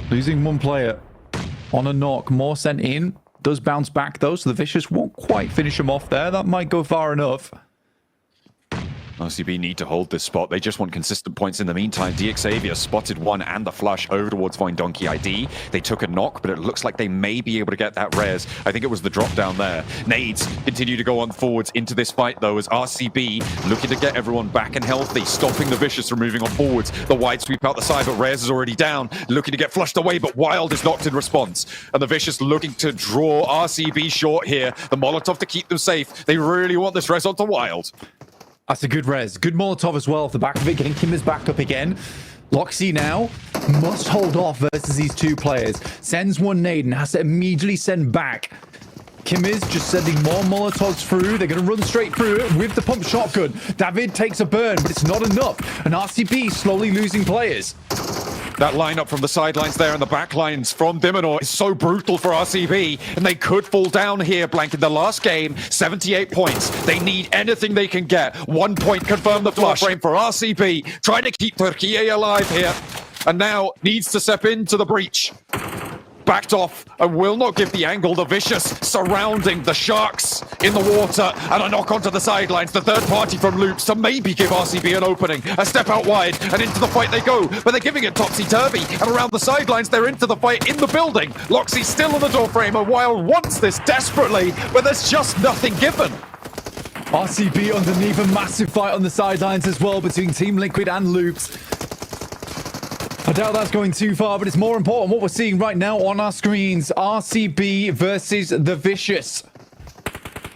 Losing one player on a knock. More sent in. Does bounce back, though, so the Vicious won't quite finish him off there. That might go far enough. RCB need to hold this spot. They just want consistent points in the meantime. DXavier spotted one and the flush over towards Voin Donkey ID. They took a knock, but it looks like they may be able to get that res. I think it was the drop down there. Nades continue to go on forwards into this fight, though, as RCB looking to get everyone back and healthy, stopping the Vicious from moving on forwards. The wide sweep out the side, but Rez is already down, looking to get flushed away, but Wild is knocked in response. And the Vicious looking to draw RCB short here. The Molotov to keep them safe. They really want this res onto Wild. That's a good res. Good Molotov as well off the back of it, getting Kimmers back up again. Loxy now must hold off versus these two players. Sends one nade and has to immediately send back. Kimmers just sending more Molotovs through. They're going to run straight through it with the pump shotgun. David takes a burn, but it's not enough. And RCB slowly losing players. That lineup from the sidelines there and the back lines from Diminor is so brutal for RCB, and they could fall down here, Blank, in the last game. 78 points. They need anything they can get. 1 point confirm the flush frame for RCB, trying to keep Turkey alive here, and now needs to step into the breach. Backed off and will not give the angle. The Vicious surrounding the Sharks in the water, and a knock onto the sidelines. The third party from Loops to maybe give RCB an opening. A step out wide and into the fight they go, but they're giving it topsy-turvy, and around the sidelines they're into the fight in the building. Loxy still in the doorframe, and Wild wants this desperately, but there's just nothing given. RCB underneath, a massive fight on the sidelines as well between Team Liquid and Loops. I doubt that's going too far, but it's more important what we're seeing right now on our screens. RCB versus the Vicious.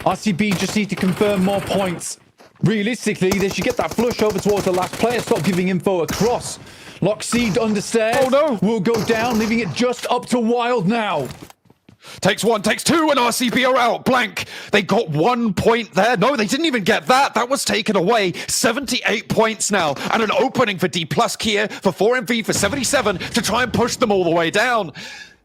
RCB just need to confirm more points. Realistically, they should get that flush over towards the last player. Stop giving info across. Lockseed under stairs. Oh no! Will go down, leaving it just up to Wild now. Takes one, takes two, and RCB are out. Blank. They got 1 point there. No, they didn't even get that. That was taken away. 78 points now, and an opening for D plus Kia for 4MV for 77 to try and push them all the way down.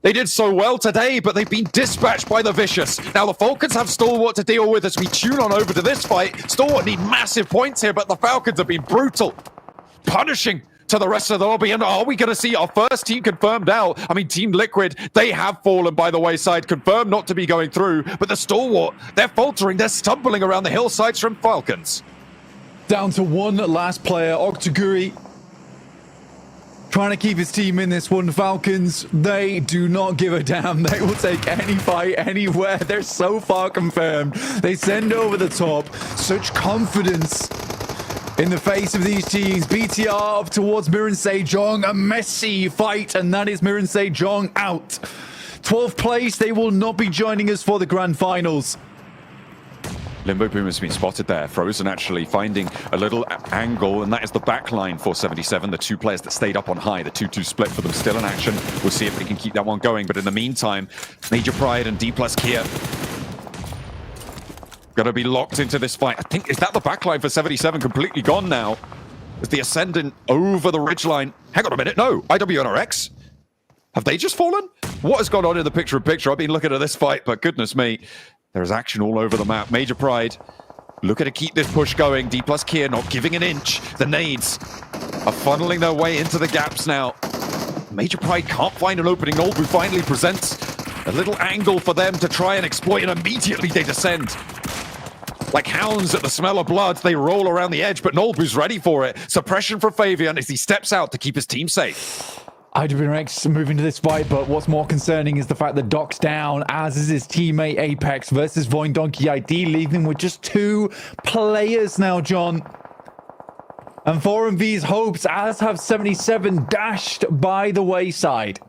They did so well today, but they've been dispatched by the Vicious. Now the Falcons have Stalwart to deal with as we tune on over to this fight. Stalwart need massive points here, but the Falcons have been brutal, punishing to the rest of the lobby. And are we going to see our first team confirmed out? I mean, Team Liquid, they have fallen by the wayside, confirmed not to be going through, but the Stalwart, they're faltering, they're stumbling around the hillsides from Falcons. Down to one last player, Octaguri, trying to keep his team in this one. Falcons, they do not give a damn. They will take any fight anywhere. They're so far confirmed. They send over the top. Such confidence in the face of these teams. BTR up towards Mirren Sejong. A messy fight, and that is Mirren Sejong out. 12th place. They will not be joining us for the grand finals. Limbo Boom has been spotted there. Frozen actually finding a little angle, and that is the back line for 77. The two players that stayed up on high, the 2-2 split for them still in action. We'll see if they can keep that one going. But in the meantime, Major Pride and D plus Kia gonna be locked into this fight. I think, is that the back line for 77 completely gone now? Is the Ascendant over the ridgeline? Hang on a minute, no, IWNRX? Have they just fallen? What has gone on in the picture-in-picture? I've been looking at this fight, but goodness me, there's action all over the map. Major Pride looking to keep this push going. D plus Kia not giving an inch. The nades are funneling their way into the gaps now. Major Pride can't find an opening. Nolbu finally presents a little angle for them to try and exploit, and immediately they descend. Like hounds at the smell of blood, they roll around the edge, but Nolbu's ready for it. Suppression for Fabian as he steps out to keep his team safe. IWNRX moving to this fight, but what's more concerning is the fact that Doc's down, as is his teammate Apex versus Voin Donkey ID, leaving with just 2 players now, John. And 4MV's hopes, as have 77, dashed by the wayside.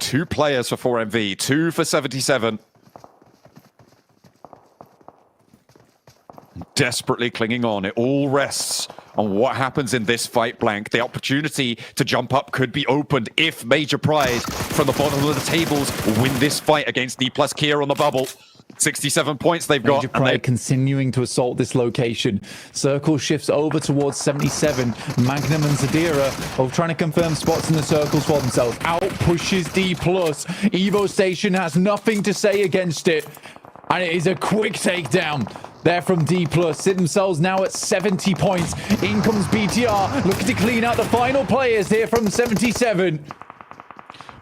2 players for 4MV, 2 for 77. Desperately clinging on. It all rests on what happens in this fight, Blank. The opportunity to jump up could be opened if Major Pride from the bottom of the tables win this fight against D plus Kia on the bubble. 67 points they've got. Major Pride continuing to assault this location. Circle shifts over towards 77. Magnum and Zadira are trying to confirm spots in the circles for themselves. Out pushes D+. Evo Station has nothing to say against it. And it is a quick takedown there from D+. Sit themselves now at 70 points. In comes BTR, looking to clean out the final players here from 77.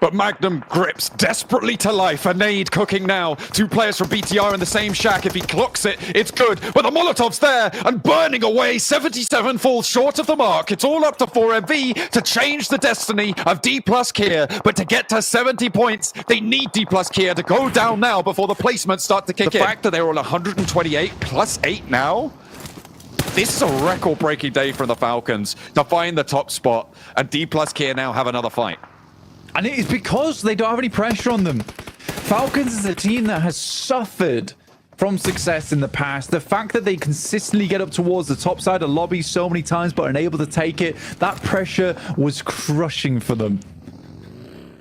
But Magnum grips desperately to life. A nade cooking now. Two players from BTR in the same shack. If he clocks it, it's good. But the Molotov's there and burning away. 77 falls short of the mark. It's all up to 4MV to change the destiny of D+ Kia. But to get to 70 points, they need D+ Kia to go down now before the placements start to kick in. The fact that they're on 128 plus 8 now, this is a record-breaking day for the Falcons to find the top spot. And D+ Kia now have another fight. And it is because they don't have any pressure on them. Falcons is a team that has suffered from success in the past. The fact that they consistently get up towards the top side of lobbies so many times but are unable to take it, that pressure was crushing for them.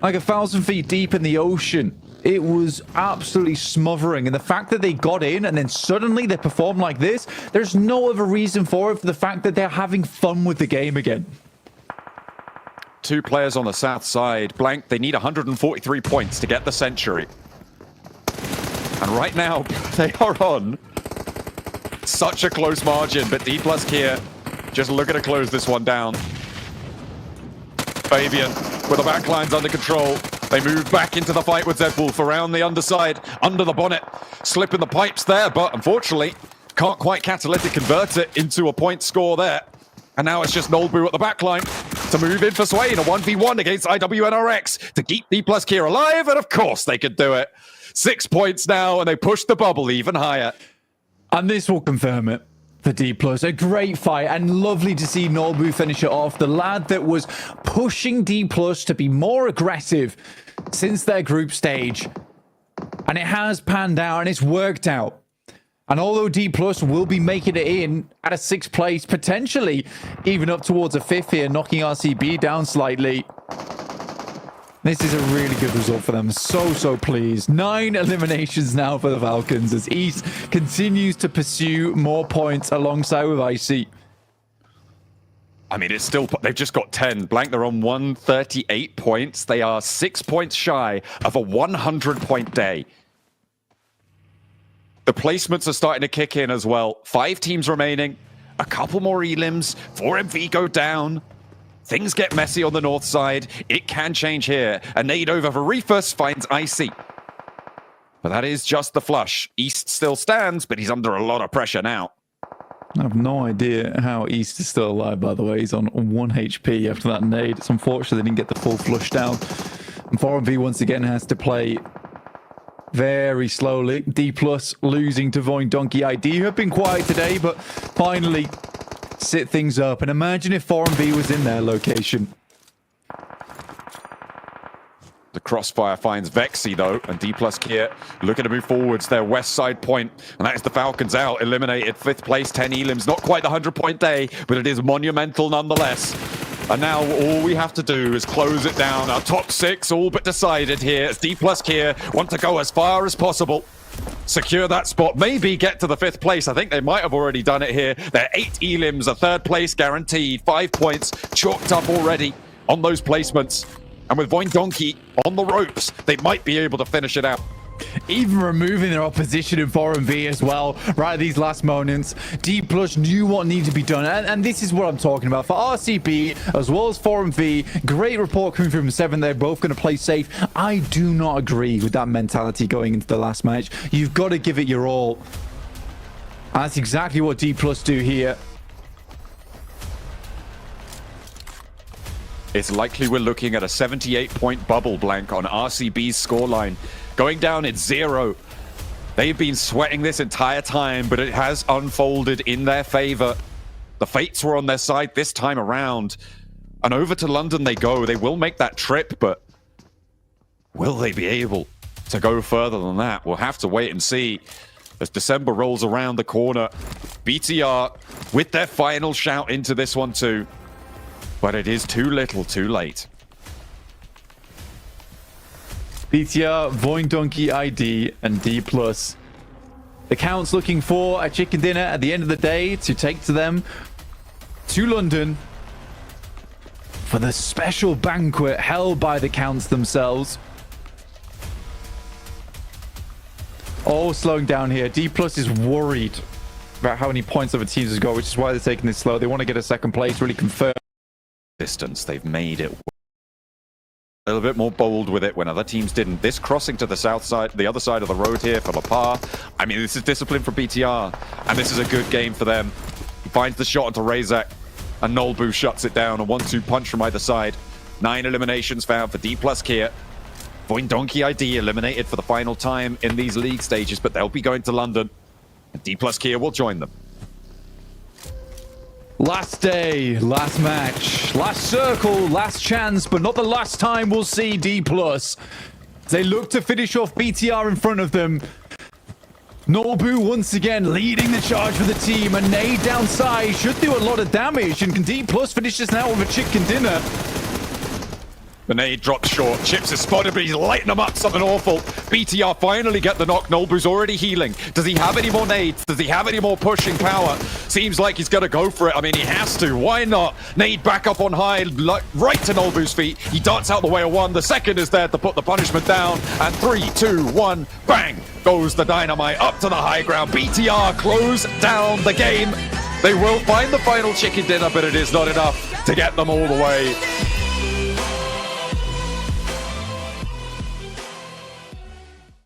Like 1,000 feet deep in the ocean. It was absolutely smothering. And the fact that they got in and then suddenly they performed like this, there's no other reason for it for the fact that they're having fun with the game again. Two players on the south side. Blank, they need 143 points to get the century. And right now, they are on such a close margin, but D+ Kia just looking to close this one down. Fabian with the backlines under control. They move back into the fight with Zedwolf around the underside, under the bonnet, slipping the pipes there, but unfortunately, can't quite catalytic convert it into a point score there. And now it's just Nolbu at the backline to move in for Swain, a 1v1 against IWNRX to keep D+ Kia alive, and of course they could do it. 6 points now, and they push the bubble even higher. And this will confirm it for D+. A great fight, and lovely to see Nolbu finish it off. The lad that was pushing D+ to be more aggressive since their group stage. And it has panned out, and it's worked out. And although D+ will be making it in at a 6th place, potentially even up towards a 5th here, knocking RCB down slightly. This is a really good result for them. So pleased. 9 eliminations now for the Falcons as East continues to pursue more points alongside with Icy. I mean, it's still, they've just got 10. Blank, they're on 138 points. They are 6 points shy of a 100-point day. The placements are starting to kick in as well. 5 teams remaining. A couple more elims. 4MV go down. Things get messy on the north side. It can change here. A nade over for Reefus finds Icy. But that is just the flush. East still stands, but he's under a lot of pressure now. I have no idea how East is still alive, by the way. He's on 1 HP after that nade. It's unfortunate they didn't get the full flush down. And 4MV once again has to play very slowly. D+ losing to Voin Donkey ID, who have been quiet today, but finally sit things up. And imagine if 4MV was in their location. The crossfire finds Vexy, though, and D+ Kia looking to move forwards. Their west side point, and that is the Falcons out. Eliminated 5th place, 10 elims. Not quite the 100-point day, but it is monumental nonetheless. And now all we have to do is close it down. Our top 6 all but decided here as D+ Kia want to go as far as possible. Secure that spot, maybe get to the 5th place. I think they might have already done it here. They're 8 elims, a 3rd place guaranteed. 5 points chalked up already on those placements. And with Voin Donkey on the ropes, they might be able to finish it out. Even removing their opposition in 4MV as well, right at these last moments. D+ knew what needed to be done, and this is what I'm talking about. For RCB, as well as 4MV, great report coming from 7. They're both going to play safe. I do not agree with that mentality going into the last match. You've got to give it your all. And that's exactly what D+ do here. It's likely we're looking at a 78-point bubble blank on RCB's scoreline. Going down, it's 0. They've been sweating this entire time, but it has unfolded in their favor. The fates were on their side this time around. And over to London they go. They will make that trip, but will they be able to go further than that? We'll have to wait and see as December rolls around the corner. BTR with their final shout into this one too. But it is too little, too late. BTR, Voin Donkey ID, and D+. The Count's looking for a chicken dinner at the end of the day to take to them to London for the special banquet held by the Counts themselves. all slowing down here. D Plus is worried about how many points other teams has got, which is why they're taking this slow. They want to get a second place, really confirm. Distance, they've made it a little bit more bold with it when other teams didn't. This crossing to the south side, the other side of the road here for Lapar. I mean, this is discipline for BTR, and this is a good game for them. He finds the shot onto Razak, and Nolbu shuts it down. A 1-2 punch from either side. 9 eliminations found for D plus Kia. Voin Donkey ID eliminated for the final time in these league stages, but they'll be going to London. And D plus Kia will join them. Last day, last match, last circle, last chance, but not the last time we'll see D+. They look to finish off BTR in front of them. Nolbu once again leading the charge for the team. A nade downside should do a lot of damage. And can D+ finish this now with a chicken dinner? The nade drops short. Chips is spotted, but he's lighting them up. Something awful. BTR finally get the knock. Nolbu's already healing. Does he have any more nades? Does he have any more pushing power? Seems like he's going to go for it. I mean, he has to. Why not? Nade back up on high, right to Nolbu's feet. He darts out the way of one. The second is there to put the punishment down. And 3, 2, 1, bang! Goes the dynamite up to the high ground. BTR close down the game. They will find the final chicken dinner, but it is not enough to get them all the way.